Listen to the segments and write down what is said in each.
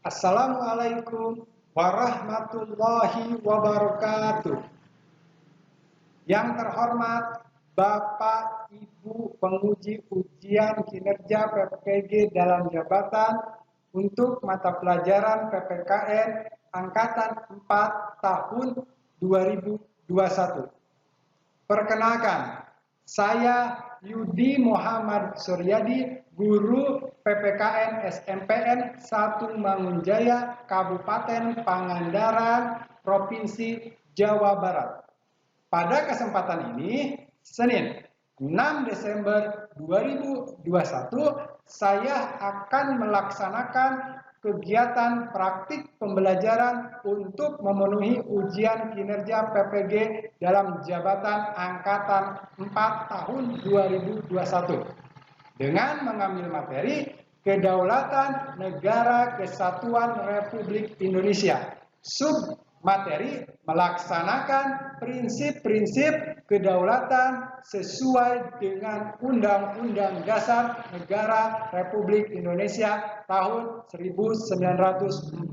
Assalamualaikum warahmatullahi wabarakatuh. Yang terhormat Bapak Ibu penguji ujian kinerja PPG dalam jabatan untuk mata pelajaran PPKN Angkatan 4 tahun 2021. Perkenalkan, saya Yudi Muhammad Suryadi, guru PPKN SMPN 1 Mangunjaya, Kabupaten Pangandaran, Provinsi Jawa Barat. Pada kesempatan ini, Senin 6 Desember 2021, saya akan melaksanakan kegiatan praktik pembelajaran untuk memenuhi ujian kinerja PPG dalam jabatan Angkatan 4 tahun 2021 dengan mengambil materi Kedaulatan Negara Kesatuan Republik Indonesia. Submateri melaksanakan prinsip-prinsip kedaulatan sesuai dengan Undang-Undang Dasar Negara Republik Indonesia tahun 1945.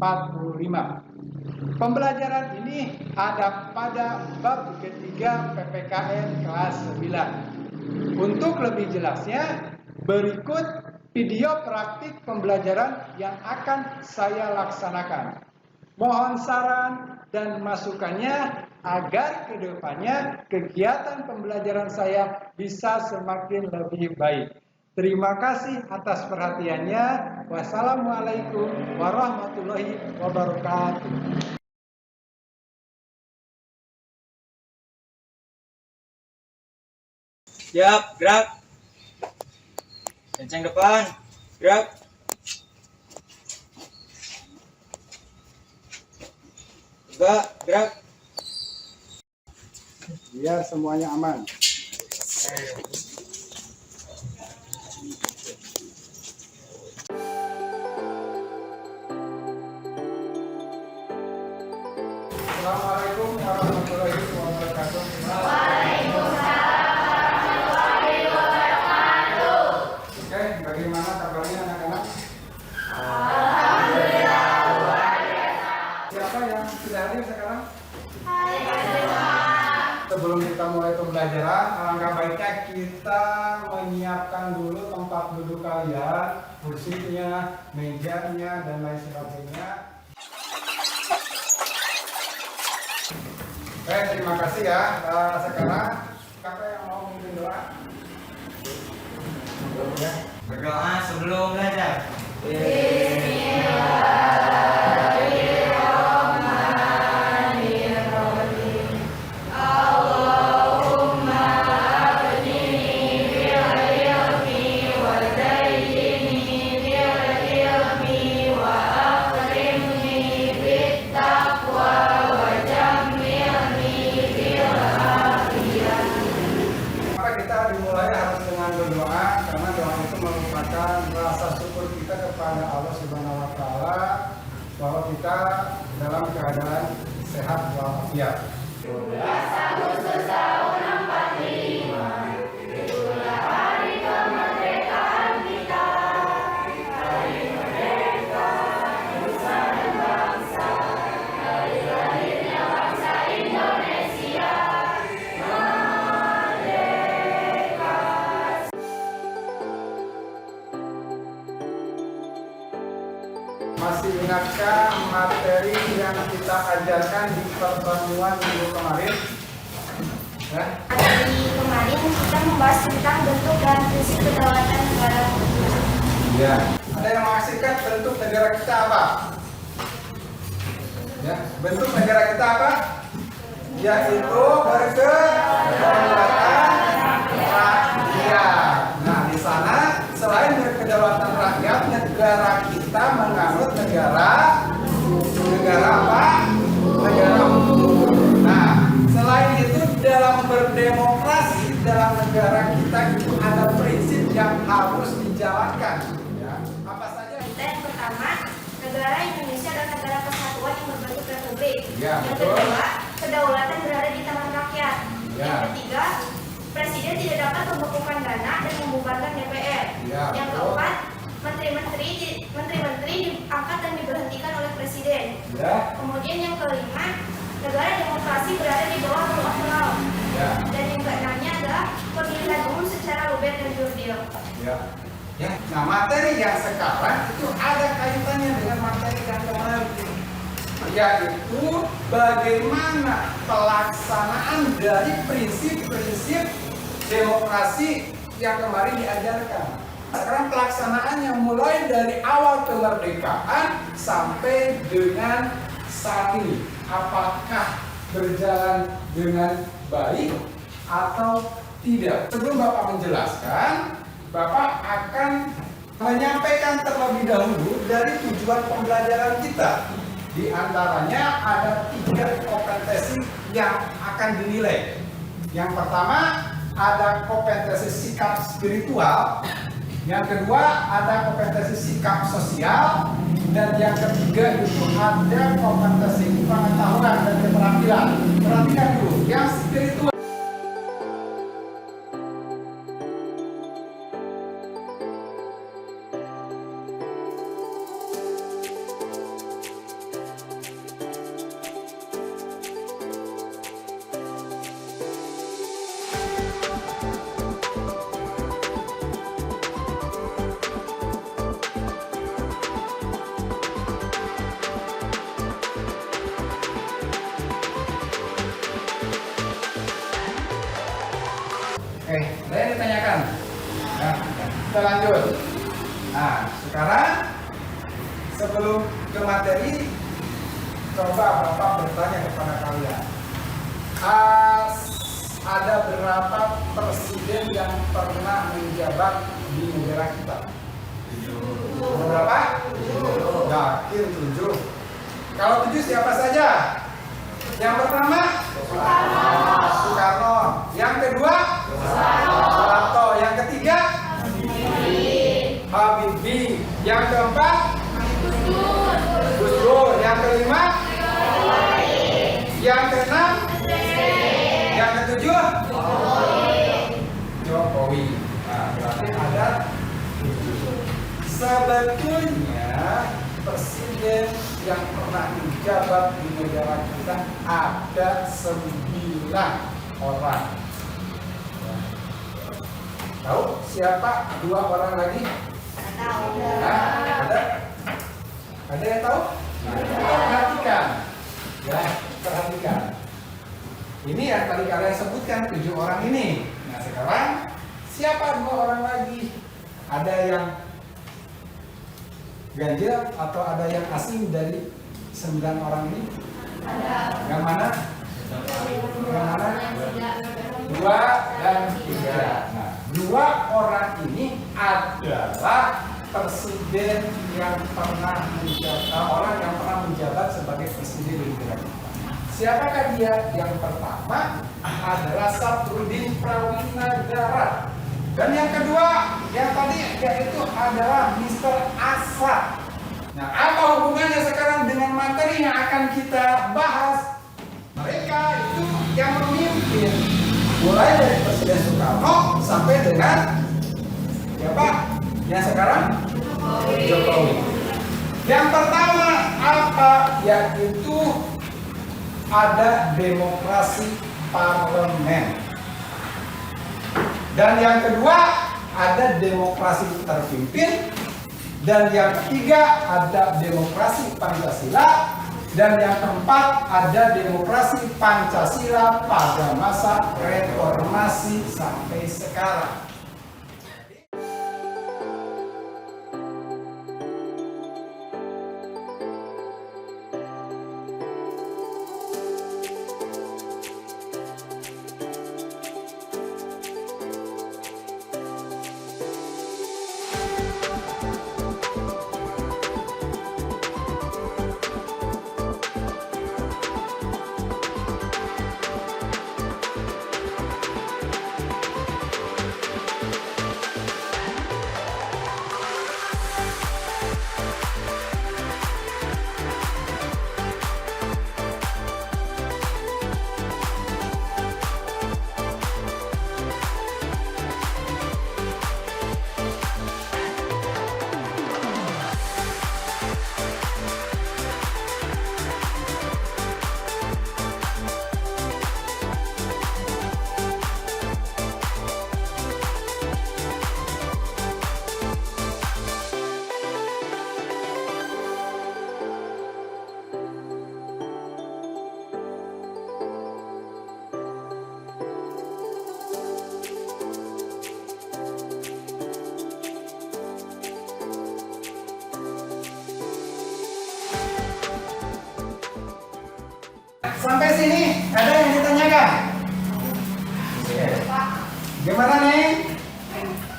Pembelajaran ini ada pada bab ketiga PPKN kelas 9. Untuk lebih jelasnya, berikut video praktik pembelajaran yang akan saya laksanakan. Mohon saran dan masukannya agar kedepannya kegiatan pembelajaran saya bisa semakin lebih baik. Terima kasih atas perhatiannya. Wassalamualaikum warahmatullahi wabarakatuh. Siap, gerak. Kencang depan, gerak. Tegak, gerak. Biar semuanya aman. Assalamualaikum warahmatullahi wabarakatuh. Oke, bagaimana kabarnya anak-anak? Alhamdulillah luar biasa. Siapa yang sudah hadir sekarang? Sebelum kita mulai pembelajaran, alangkah baiknya kita menyiapkan dulu tempat duduk kalian, kursinya, mejanya, dan lain sebagainya. Oke, terima kasih ya. Sekarang siapa yang mau memimpin doa? Berdoa sebelum belajar. Maka kita dimulai harus dengan berdoa, karena doa itu merupakan rasa syukur kita kepada Allah Subhanahu wa Ta'ala bahwa kita dalam keadaan sehat walafiat. Masih ingatkah materi yang kita ajarkan di pertemuan minggu kemarin? Ya? Di kemarin kita membahas tentang bentuk dan prinsip kedaulatan negara. Ya. Ada yang mengasihkan bentuk negara kita apa? Ya. Bentuk negara kita apa? Yaitu berkedaulatan rakyat. Nah, di sana selain berkedaulatan rakyat, negara kita menganut negara apa? Negara hukum. Nah, selain itu dalam berdemokrasi dalam negara kita itu ada prinsip yang harus dijalankan. Ya. Apa saja? Yang pertama, negara Indonesia adalah negara kesatuan yang berbentuk republik. Ya, Yang betul. kedua, kedaulatan berada di tangan rakyat. Ya. Yang ketiga, presiden tidak dapat membekukan dana dan membubarkan DPR. Ya, Yang betul. keempat, menteri-menteri diangkat dan diberhentikan Ya. Kemudian yang kelima, negara demokrasi berada di bawah rule of law. Ya. Dan yang keenamnya adalah pemilihan umum secara luber dan jurdil. Ya. Ya. Nah, materi yang sekarang itu ada kaitannya dengan materi yang kemarin, yaitu bagaimana pelaksanaan dari prinsip-prinsip demokrasi yang kemarin diajarkan. Sekarang pelaksanaannya mulai dari awal kemerdekaan sampai dengan saat ini, apakah berjalan dengan baik atau tidak? Sebelum Bapak menjelaskan, Bapak akan menyampaikan terlebih dahulu dari tujuan pembelajaran kita. Di antaranya ada 3 kompetensi yang akan dinilai. Yang pertama ada kompetensi sikap spiritual, yang kedua ada kompetensi sikap sosial, dan yang ketiga itu ada kompetensi pengetahuan dan keterampilan. Perhatikan dulu, yang spiritual. Oke, ada yang ditanyakan? Nah, kita lanjut. Nah, sekarang sebelum ke materi, coba Bapak bertanya kepada kalian. Ada berapa presiden yang pernah menjabat di negara kita? Berapa? Yakin 7. Kalau 7 siapa saja? Yang pertama? Soekarno. Yang kedua? Soeharto. Yang ketiga? Habibie. Yang keempat? Gus Dur. Yang kelima? Yang keenam? Yang ketujuh? Jokowi. Nah, berarti ada 7. Sebetulnya presiden yang pernah menjabat di negara kita ada 9 orang. Tahu siapa 2 orang lagi? Nah, ada yang tahu? Perhatikan, ya, perhatikan. Ini yang tadi kalian sebutkan 7 orang ini. Nah, sekarang siapa 2 orang lagi? Ada yang ganjil atau ada yang asing dari 9 orang ini? Yang mana? Yang mana? 2 dan 3. Nah, 2 orang ini adalah presiden yang pernah menjabat, orang yang pernah menjabat sebagai presiden di negara kita. Siapakah dia? Yang pertama adalah Saptrudin Prawinegara. Dan yang kedua, yang tadi yaitu adalah Mr. Asad. Nah, apa hubungannya sekarang dengan materi yang akan kita bahas? Mereka itu yang memimpin mulai dari Presiden Soekarno sampai dengan siapa? Yang sekarang? Jokowi. Yang pertama apa? Yaitu ada demokrasi parlemen. Dan yang kedua ada demokrasi terpimpin. Dan yang ketiga ada demokrasi Pancasila. Dan yang keempat ada demokrasi Pancasila pada masa reformasi sampai sekarang. Gimana nih?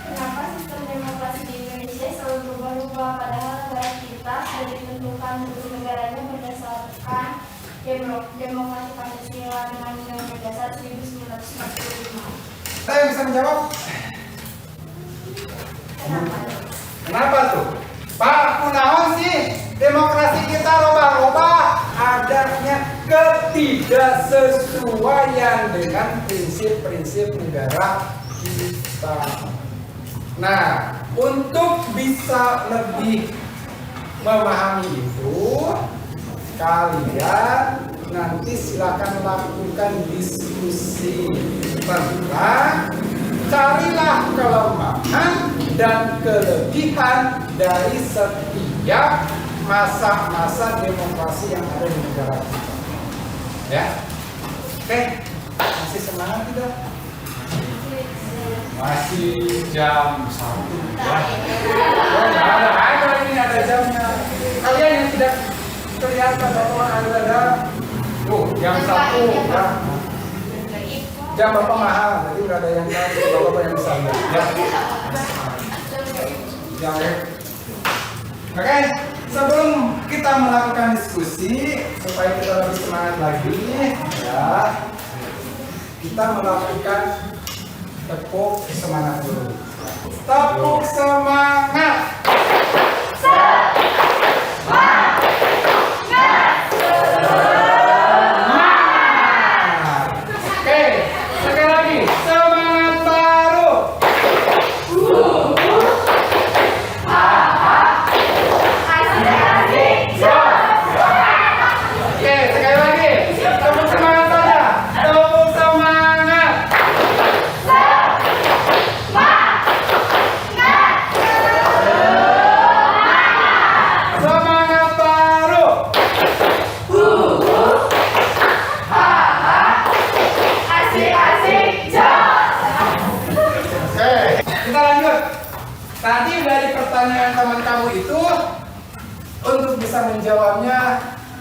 Kenapa sistem demokrasi di Indonesia selalu berubah-ubah padahal negara kita sudah ditentukan dulu negaranya berdasarkan demokrasi Pancasila dengan Undang-Undang Dasar 1945. Saya bisa menjawab? Kenapa? Kenapa tuh? Pak, kunaon sih demokrasi kita robah-robah? Adanya ketidaksesuaian dengan prinsip-prinsip negara kita. Nah, untuk bisa lebih memahami itu, kalian nanti silakan lakukan diskusi tentang carilah kelemahan dan kelebihan dari setiap masa-masa demokrasi yang ada di negara kita. Ya, oke, masih semangat tidak? Masih jam 1 ya. Oh, ada ini ada jamnya. Kalian yang tidak kelihatan bahwa ada jam 1 ya. Jam Bapak mahal, jadi nggak ada yang tahu, Bapak yang bisa lihat. Ya. Oke, sebelum kita melakukan diskusi supaya kita lebih semangat lagi, ya, kita melakukan tepuk semangat dulu. Tepuk semangat. Oke, sekali lagi semangat baru. Oke, sekali lagi tepuk semangat saja. Tepuk semangat. Semangat baru. Oke, kita lanjut. Tadi dari pertanyaan teman kamu itu, untuk bisa menjawabnya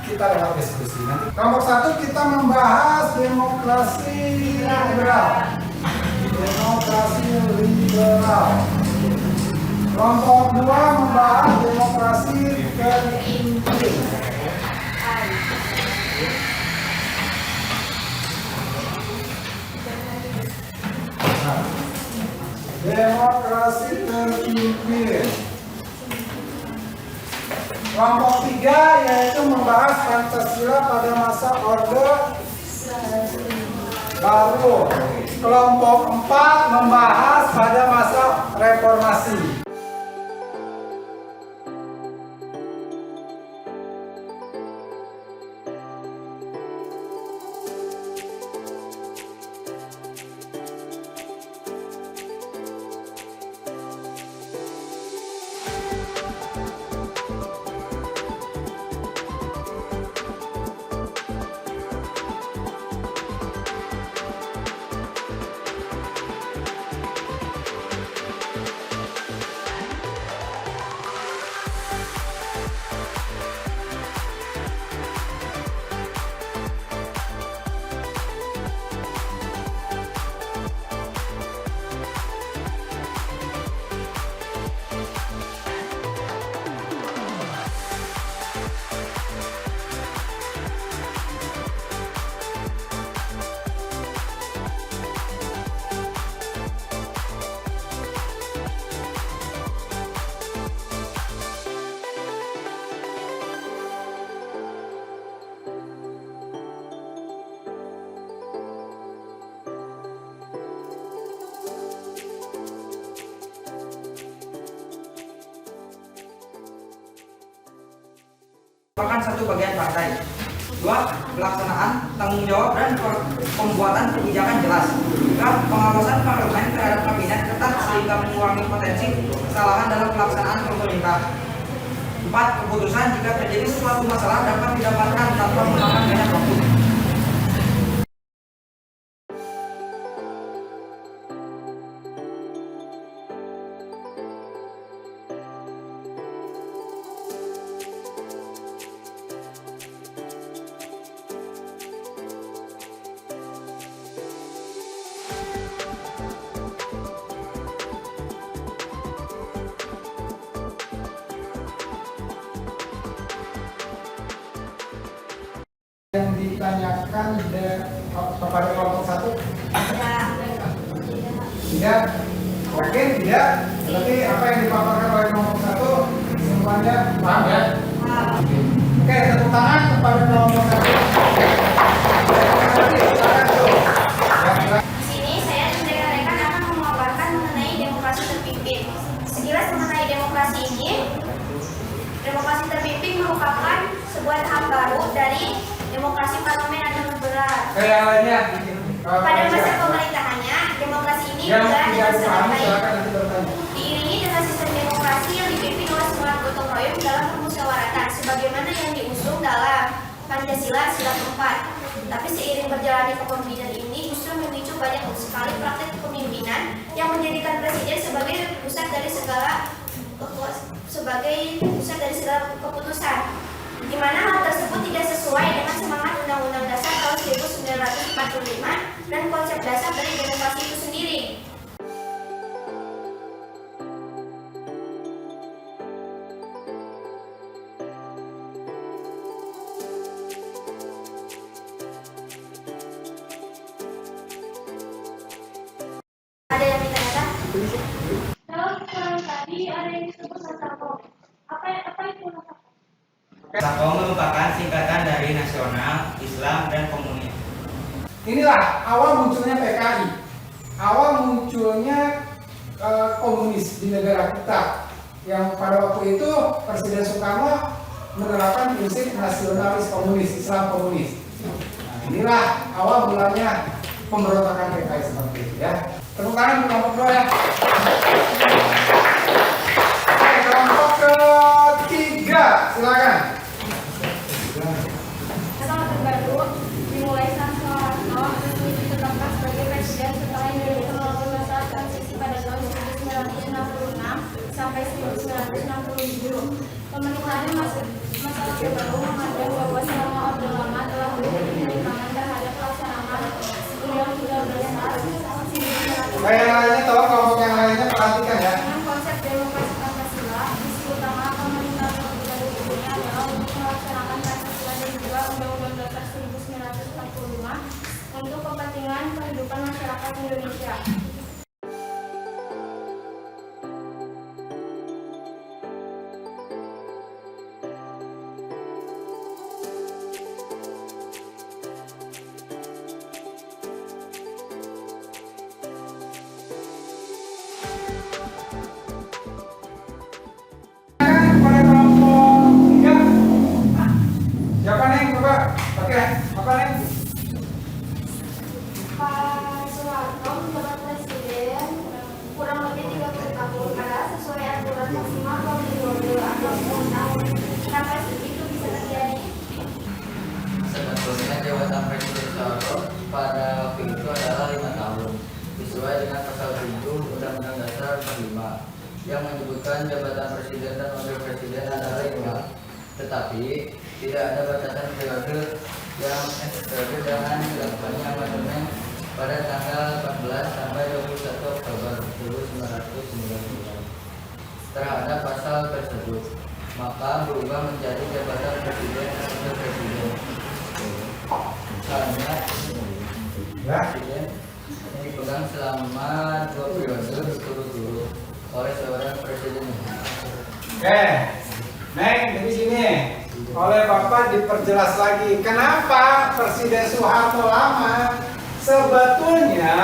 kita lewat diskusi. Nanti kelompok 1 kita membahas demokrasi liberal. Demokrasi liberal. Kelompok 2 membahas demokrasi terintim. Nah, demokrasi terpimpin. Kelompok 3 yaitu membahas Pancasila pada masa Orde Baru. Kelompok 4 membahas pada masa Reformasi. merupakan satu bagian partai. 2. Pelaksanaan, tanggung jawab, dan pembuatan kebijakan jelas. 3. Pengawasan parlemen terhadap kabinet ketat sehingga mengurangi potensi kesalahan dalam pelaksanaan pemerintah. 4. Keputusan jika terjadi suatu masalah dapat didapatkan tanpa memakan banyak waktu. ditanyakan kepada kelompok satu? Tidak. Yakin tidak? Berarti apa yang dipaparkan oleh kelompok satu semuanya paham ya? Oke, tepuk tangan kepada kelompok satu. Di sini saya dan rekan-rekan akan memaparkan mengenai demokrasi terpimpin. Sekilas mengenai demokrasi ini, demokrasi terpimpin merupakan sebuah tahap baru dari demokrasi parlemen atau liberal. Kayak lainnya. Pada masa pemerintahannya, demokrasi ini yang berjalan dengan tidak sangat dipahami baik. silakan nanti bertanya. Diiringi dengan sistem demokrasi yang dipimpin oleh semangat gotong royong dalam permusyawaratan, sebagaimana yang diusung dalam Pancasila Sila keempat. Tapi seiring berjalannya kepemimpinan ini justru memicu banyak sekali praktek kepemimpinan yang menjadikan presiden sebagai pusat dari segala keputusan, di mana hal tersebut tidak sesuai dengan semangat Undang-Undang Dasar tahun 1945 dan konsep dasar dari demokrasi itu sendiri. Ada yang ditanyakan? Kalau tadi ada yang disebut Nasako. Apa itu Nasako? Sako merupakan singkatan dari Nasional, Islam, dan Komunis. Inilah awal munculnya PKI, awal munculnya komunis di negara kita, yang pada waktu itu Presiden Soekarno menerapkan prinsip nasionalis komunis, Islam komunis. Nah, inilah awal mulanya pemberontakan PKI seperti itu ya. Tepuk tangan untuk kelompok 2 ya. Oke, kelompok ketiga, silakan. Pesawat terbaru dimulai saat Soeharto resmi ditetapkan sebagai presiden setelah Indonesia melalui masa transisi pada tahun 1966 sampai 1967. Pemerintahan masa Orde Baru memandang bahwa selama Orde Lama telah memberi penyimpangan terhadap pelaksanaan Undang-Undang Dasar 1945 Kayak yang lainnya, tolong kelompok yang lainnya perhatikan ya. dengan konsep demokrasi Pancasila. Misi utama pemerintahan Orde Baru ini adalah untuk melaksanakan Pancasila dan juga Undang-Undang Dasar 1945 untuk kepentingan kehidupan masyarakat Indonesia. Kepada kelompok 3. Siapa nih? Coba. Oke, apa nih? Pak Soeharto menjabat presiden kurang lebih 30 tahun karena sesuai aturan maksimal periode atau tahun. Kenapa itu bisa terjadi? Sebetulnya jabatan Presiden Soeharto pada waktu itu adalah 5 tahun sesuai dengan pasal 7 Undang-Undang Dasar 45 yang menyebutkan jabatan presiden dan wakil presiden adalah 5. Tetapi tidak ada batasan periode yang sesuai dengan dilakukannya amandemen pada tanggal 14 sampai 21 Oktober 1999 terhadap pasal tersebut, maka berubah menjadi jabatan presiden dan wakil presiden. Misalnya Ya. presiden yang dipegang selama 2 periode berturut-turut oleh seorang presiden. Oke. Neng, di sini oleh Bapak diperjelas lagi kenapa Presiden Soeharto lama. Sebetulnya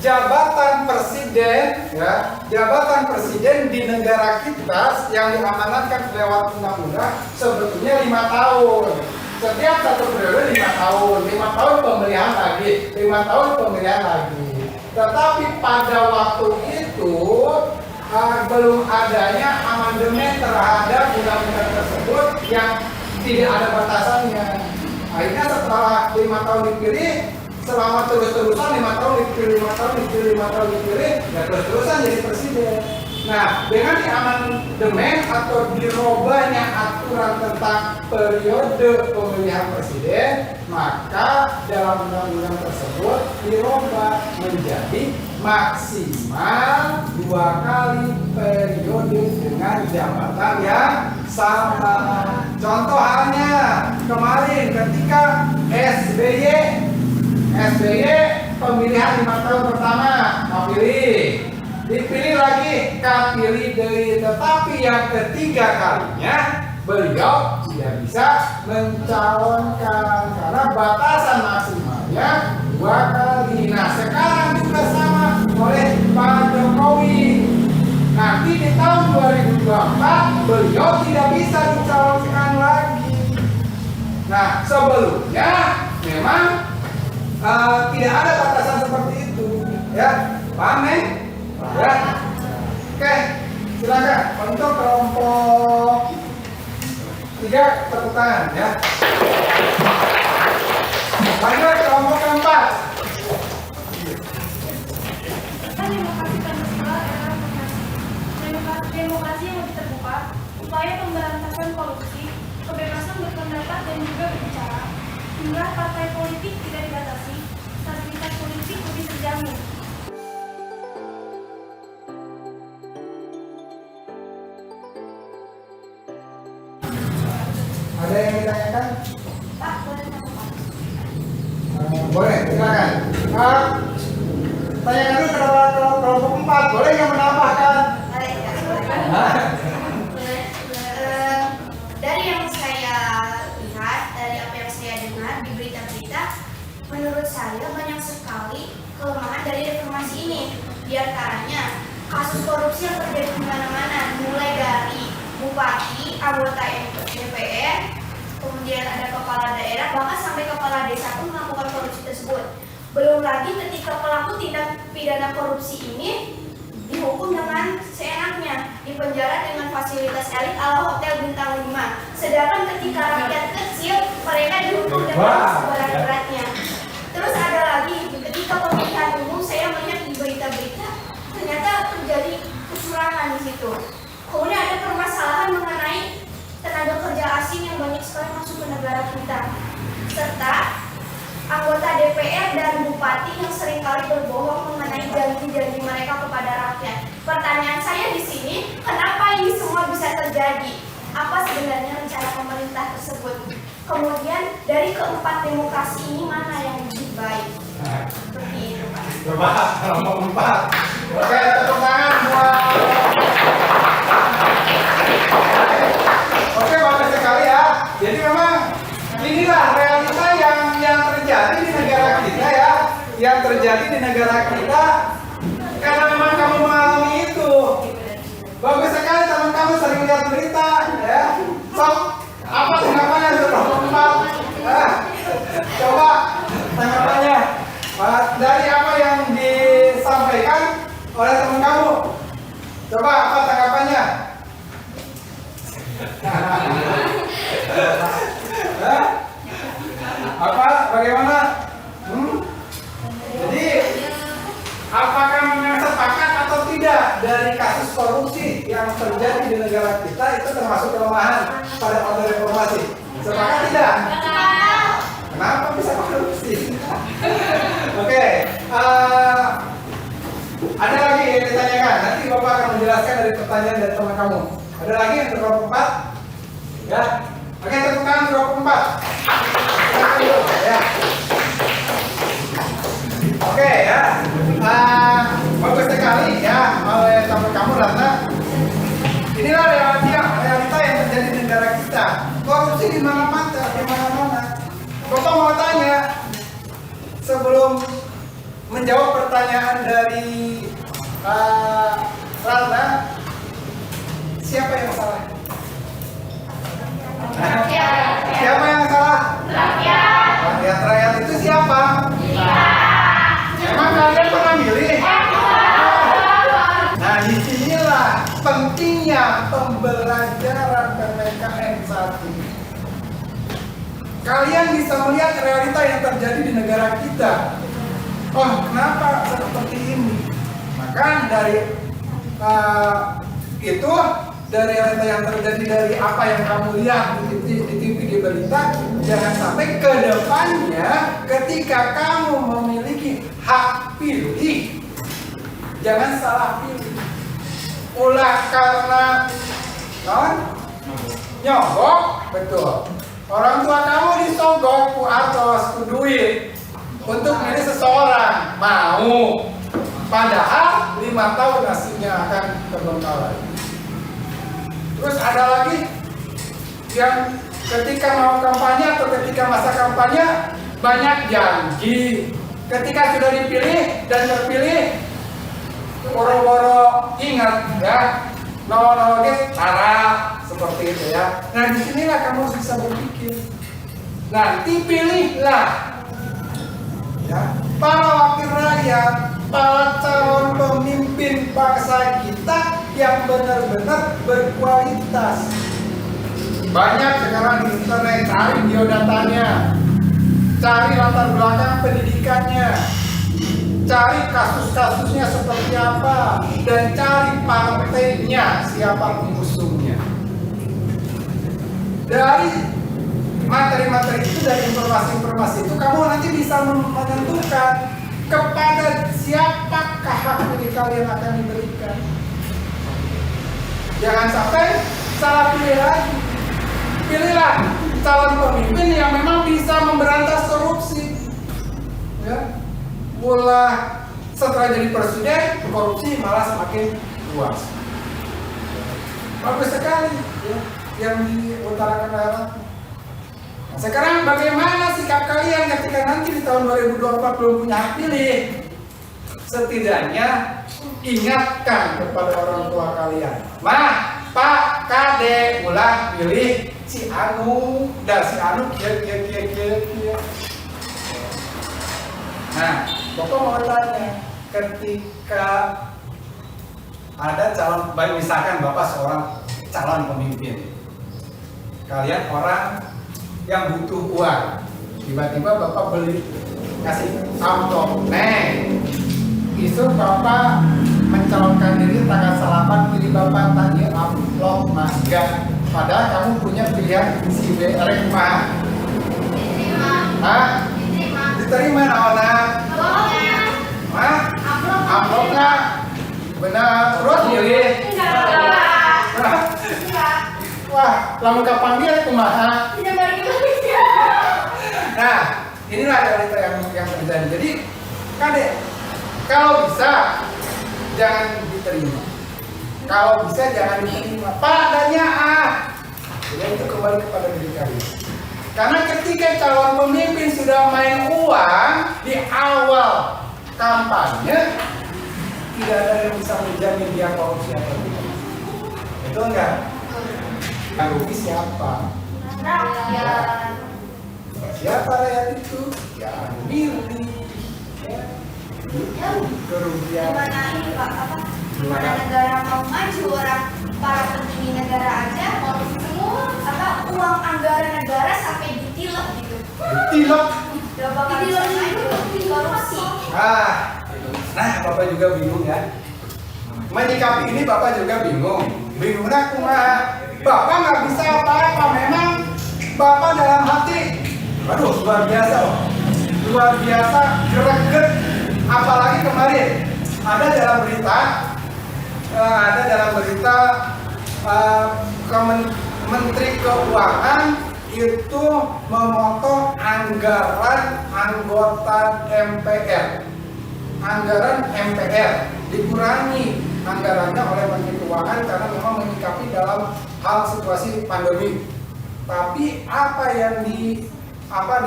jabatan presiden ya, jabatan presiden di negara kita yang diamanatkan lewat undang-undang sebetulnya 5 tahun. Setiap satu periode 5 tahun, 5 tahun pemilihan lagi, 5 tahun pemilihan lagi. Tetapi pada waktu itu belum adanya amandemen terhadap undang-undang tersebut yang tidak ada batasannya. Akhirnya setelah 5 tahun dipilih, selama terus-terusan 5 tahun dipilih, 5 tahun dipilih, 5 tahun dipilih, ya terus-terusan jadi presiden. Nah, dengan diamandemen atau dirobahnya aturan tentang periode pemilihan presiden, maka dalam undang-undang tersebut dirobah menjadi maksimal 2 kali periode dengan jabatan yang sama. Contoh halnya kemarin ketika SBY pemilihan 5 tahun pertama pilih, dipilih lagi, pilih deui. Tetapi yang ketiga kalinya beliau tidak bisa mencalonkan karena batasan maksimalnya 2 kali. Nah sekarang juga sama oleh Pak Jokowi. Nanti di tahun 2024 beliau tidak bisa dicalonkan lagi. Nah sebelumnya memang tidak ada batasan seperti itu, ya, paham nih? Ya, oke, silakan untuk kelompok 3 tepuk tangan, ya. Lanjut kelompok keempat. Demokrasi Pancasila era demokrasi yang lebih terbuka, upaya pemberantasan korupsi, kebebasan berpendapat dan juga berbicara, jumlah partai politik tidak dibatasi, stabilitas politik lebih terjamin. Ada yang ditanyakan? Pak, boleh tanya Pak? Boleh, silakan. Tanyakan dulu ke kelompok 4, boleh nggak menambahkan? Dari yang saya lihat, dari apa yang saya dengar di berita-berita, menurut saya banyak sekali kelemahan dari reformasi ini. Di antaranya kasus korupsi yang terjadi di mana-mana, mulai dari bupati, anggota DPR, kemudian ada kepala daerah, bahkan sampai kepala desa pun melakukan korupsi tersebut. Belum lagi ketika pelaku tindak pidana korupsi ini dihukum dengan seenaknya, dipenjara dengan fasilitas elit ala hotel bintang 5. Sedangkan ketika rakyat kecil, mereka dihukum dengan seberat-beratnya. Terus ada lagi, ketika pemilihan umum, saya melihat di berita-berita, ternyata terjadi kecurangan di situ. Kemudian ada permasalahan mengenai tenaga kerja asing yang banyak sekali masuk ke negara kita, serta anggota DPR dan bupati yang seringkali berbohong mengenai janji-janji mereka kepada rakyat. Pertanyaan saya di sini, kenapa ini semua bisa terjadi? Apa sebenarnya rencana pemerintah tersebut? Kemudian dari keempat demokrasi ini mana yang lebih baik? Seperti itu, Pak. Coba kelompok 4. Oke, tepuk tangan buat. Oke, bagus sekali ya. Jadi memang inilah realita yang terjadi di negara kita, ya. Yang terjadi di negara kita karena memang kamu mengalami itu. Bagus sekali teman-teman sering lihat berita, ya. Sok, apa tanggapannya kelompok 4? Coba tanggapannya dari apa yang disampaikan oleh teman kamu. Coba apa tanggapannya? Apa? Bagaimana? Jadi, apakah memang sepakat atau tidak dari kasus korupsi yang terjadi di negara kita itu termasuk kelemahan pada order reformasi? Sepakat tidak? Kenapa bisa korupsi? Oke, ada lagi yang ditanyakan. Nanti Bapak akan menjelaskan dari pertanyaan dari teman kamu. Ada lagi yang kelompok 4? Ya. Oke, tepuk tangan kelompok 4. Ya. Oke ya. Bagus sekali ya oleh teman kamu Ratna. Inilah realita yang terjadi di negara kita. Korupsi di mana-mana. Bapak mau tanya sebelum menjawab pertanyaan dari Ratna, siapa yang salah? Siapa yang salah? Rakyat itu siapa? Emang kalian pernah milih? Nah disinilah pentingnya pembelajaran PPKN saat ini. Kalian bisa melihat realita yang terjadi di negara kita. Oh, kenapa seperti ini? Maka dari itu, dari realita yang terjadi dari apa yang kamu lihat di TV, di berita, jangan sampai ke depannya ketika kamu memiliki hak pilih, jangan salah pilih. Ulah karena Nyogok, betul. Orang tua kamu disogok ku atos, ku duit untuk milih seseorang, mau. Padahal 5 tahun nasibnya akan terbengkalai. Terus ada lagi yang ketika mau kampanye atau ketika masa kampanye banyak janji. Ketika sudah dipilih dan terpilih, boro-boro ingat ya, nawa-nawa cara seperti itu ya. Nah disinilah kamu harus bisa berpikir. Nanti pilihlah ya para wakil rakyat, para calon pemimpin bangsa kita yang benar-benar berkualitas. Banyak sekarang di internet, cari biodatanya, cari latar belakang pendidikannya, cari kasus-kasusnya seperti apa, dan cari partainya, siapa pengusungnya. Dari materi-materi itu, dari informasi-informasi itu, kamu nanti bisa menentukan kepada siapakah hak pilih kalian akan diberikan. Jangan sampai salah pilih lagi. Pilihlah calon pemimpin yang memang bisa memberantas korupsi. Ya, mulai setelah jadi presiden, korupsi malah semakin luas. Bagus sekali ya, yang diutarakan daerah. Nah, sekarang bagaimana sikap kalian ketika nanti di tahun 2024 belum punya hak pilih? Setidaknya ingatkan kepada orang tua kalian, Mah, Pak, Kade, ulah pilih si Anu, dan si Anu kia. Nah, Bapak mau tanya, ketika ada calon, misalkan Bapak seorang calon pemimpin, kalian orang yang butuh uang, tiba-tiba Bapak beli, kasih amplop, isu Bapak mencalonkan diri tanggal 8, pilih Bapak tanya amplop mangga, padahal kamu punya pilihan si Rekma. Diterima naona. Amplopnya benar, terus pilih. Wah, lamun kapanggil kumaha. Nah, inilah realita yang terjadi. Jadi, Kade, kalau bisa jangan diterima. Kalau bisa jangan diterima. Padanya jadi itu kembali kepada diri kalian. Karena ketika calon pemimpin sudah main uang di awal kampanye, tidak ada yang bisa menjamin dia korupsi atau tidak. Betul nggak? Yang rugi siapa? Siapa rakyat itu? Yang milih. Kerugian. Gimana ini Pak? Gimana negara mau maju, orang para petinggi negara aja korupsi semua, atau uang anggaran negara sampai ditilep gitu? Ditilep. Gak bakal bisa maju, korupsi. Nah, Bapak juga bingung ya. Menyikapi ini Bapak juga bingung. Bingungnya kumaha? Bapak nggak bisa apa-apa. Memang Bapak dalam hati, aduh luar biasa loh. Luar biasa, greget. Apalagi kemarin ada dalam berita Menteri Keuangan itu memotong anggaran anggota MPR. Anggaran MPR dikurangi anggarannya oleh Menteri Keuangan karena memang menyikapi dalam hal situasi pandemi. Tapi apa yang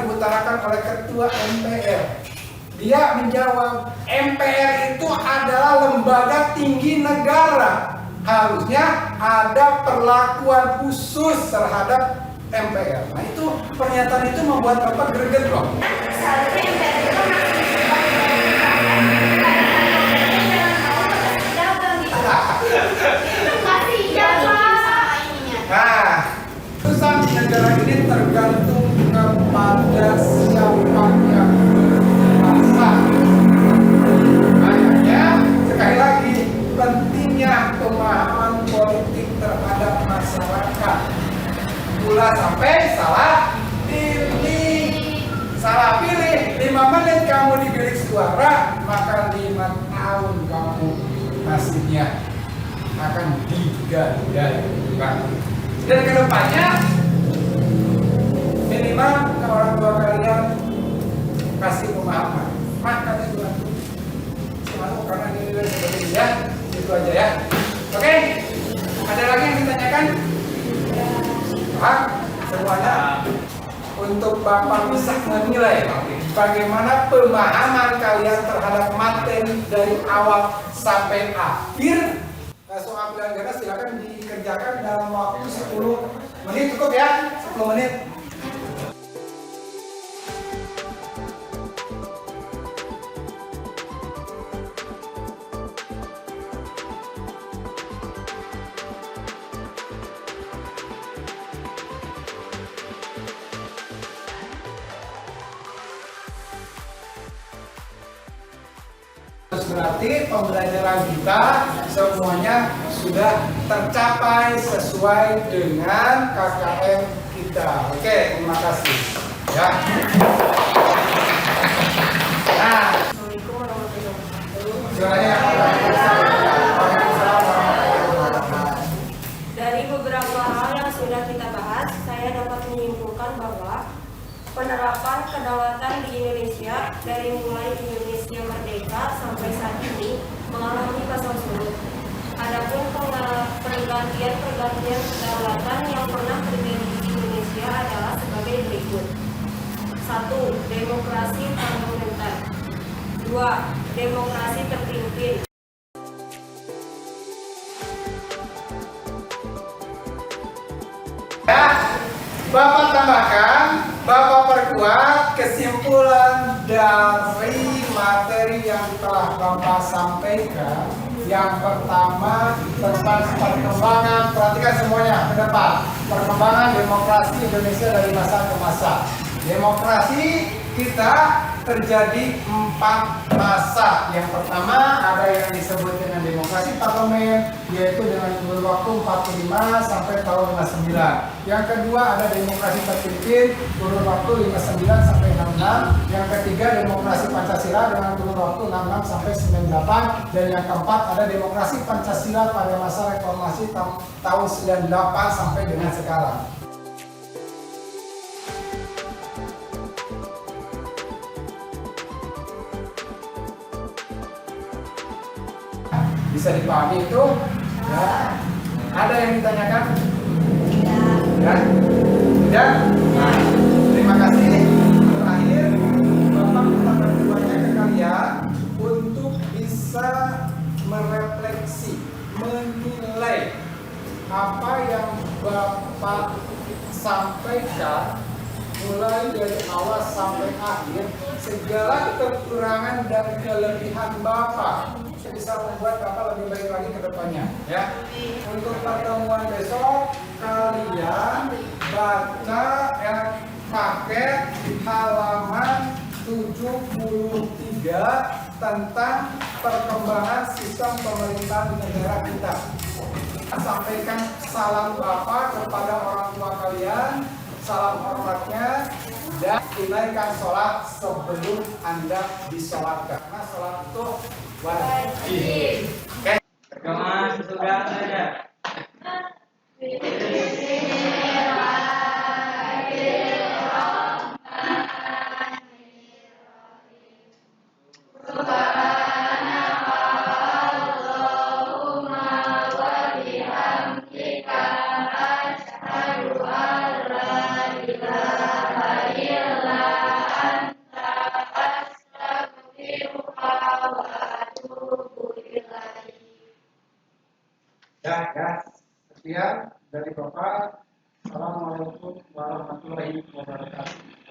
diutarakan oleh Ketua MPR? Dia menjawab, MPR itu adalah lembaga tinggi negara. Harusnya ada perlakuan khusus terhadap MPR. Nah itu pernyataan itu membuat Bapak greget loh. Seharusnya MPR itu nah, keputusan di negara ini tergantung kepada siapa yang berkuasa. Makanya sekali lagi pentingnya pemahaman politik terhadap masyarakat. Pula sampai salah pilih 5 menit kamu dibilik suara, maka 5 tahun kamu nasibnya akan digadai. Dan ke anu karena nilai seperti ini ya. Itu aja ya. Oke. Ada lagi yang ditanyakan? Paham? Semuanya? Untuk Bapak bisa menilai bagaimana pemahaman kalian terhadap materi dari awal sampai akhir. Soal pilihan ganda silakan dikerjakan dalam waktu 10 menit, cukup ya? 10 menit. Berarti pembelajaran kita semuanya sudah tercapai sesuai dengan KKM kita. Oke, terima kasih. Ya. Nah, Assalamualaikum warahmatullahi wabarakatuh. suaranya Dari beberapa hal yang sudah kita bahas, saya dapat menyimpulkan bahwa penerapan kedaulatan di Indonesia dari mulai Indonesia merdeka sampai saat ini mengalami pasang surut. Adapun pergantian kedaulatan yang pernah terjadi di Indonesia adalah sebagai berikut. 1. Demokrasi parlementer. 2. Demokrasi terpimpin. ya. Bapak tambahkan, Bapak perkuat kesimpulan dari materi yang telah Bapak sampaikan. Yang pertama tentang perkembangan, perhatikan semuanya ke depan. Perkembangan demokrasi Indonesia dari masa ke masa. Demokrasi kita terjadi 4 masa. Yang pertama ada yang disebut dengan demokrasi parlemen, yaitu dengan kurun waktu 45 sampai tahun 59. Yang kedua ada demokrasi terpimpin, kurun waktu 59 sampai 66. Yang ketiga demokrasi Pancasila dengan kurun waktu 66 sampai 98. Dan yang keempat ada demokrasi Pancasila pada masa reformasi tahun 98 sampai dengan sekarang. Bisa dipahami itu? Ya. Ada yang ditanyakan? Ya. Ya. Nah, terima kasih. Terakhir, Bapak minta bantuannya ke kalian untuk bisa merefleksi, menilai apa yang Bapak sampaikan mulai dari awal sampai akhir, segala kekurangan dan kelebihan Bapak bisa membuat Bapak lebih baik lagi ke depannya, ya. Untuk pertemuan besok kalian baca paket halaman 73 tentang perkembangan sistem pemerintahan di negara kita. Sampaikan salam Bapak kepada orang tua kalian, salam hormatnya, dan tunaikan sholat sebelum Anda disolatkan. Karena sholat itu wajib. Oke. Doa sesudah saja. Ya. Sekian dari Bapak. Assalamualaikum warahmatullahi wabarakatuh.